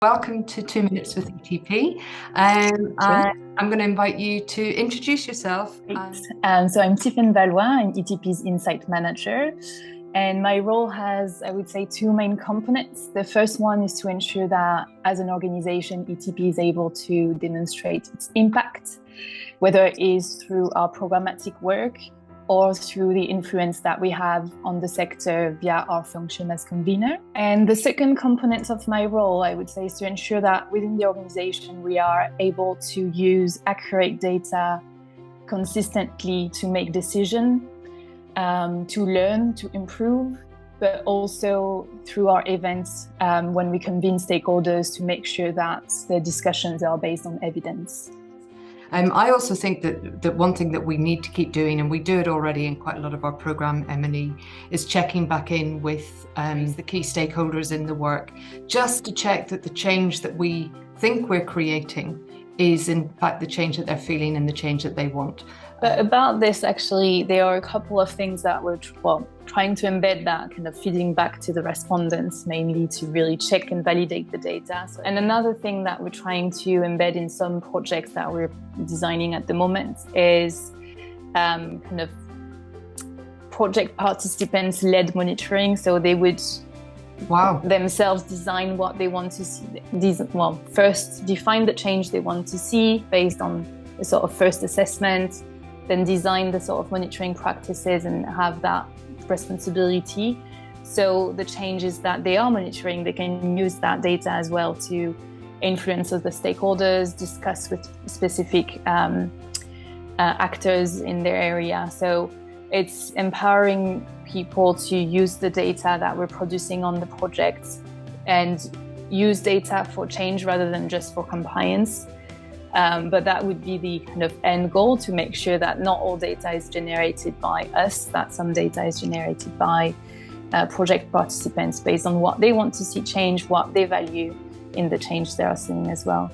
Welcome to 2 Minutes with ETP. I'm going to invite you to introduce yourself. So I'm Tiphaine Valois, I'm ETP's Insight Manager. And my role has, I would say, two main components. The first one is to ensure that as an organization, ETP is able to demonstrate its impact, whether it is through our programmatic work or through the influence that we have on the sector via our function as convener. And the second component of my role, I would say, is to ensure that within the organization, we are able to use accurate data consistently to make decisions, to learn, to improve, but also through our events when we convene stakeholders to make sure that the discussions are based on evidence. I also think that one thing that we need to keep doing, and we do it already in quite a lot of our programme M&E, is checking back in with the key stakeholders in the work, just to check that the change that we think we're creating is in fact the change that they're feeling and the change that they want. But about this, actually, there are a couple of things that we're trying to embed, that kind of feeding back to the respondents, mainly to really check and validate the data. And another thing that we're trying to embed in some projects that we're designing at the moment is kind of project participants-led monitoring. So they would themselves design what they want to see. First define the change they want to see based on a sort of first assessment, then design the sort of monitoring practices and have that responsibility. So the changes that they are monitoring, they can use that data as well to influence other stakeholders, discuss with specific actors in their area. So it's empowering people to use the data that we're producing on the project and use data for change rather than just for compliance. But that would be the kind of end goal, to make sure that not all data is generated by us, that some data is generated by project participants based on what they want to see change, what they value in the change they are seeing as well.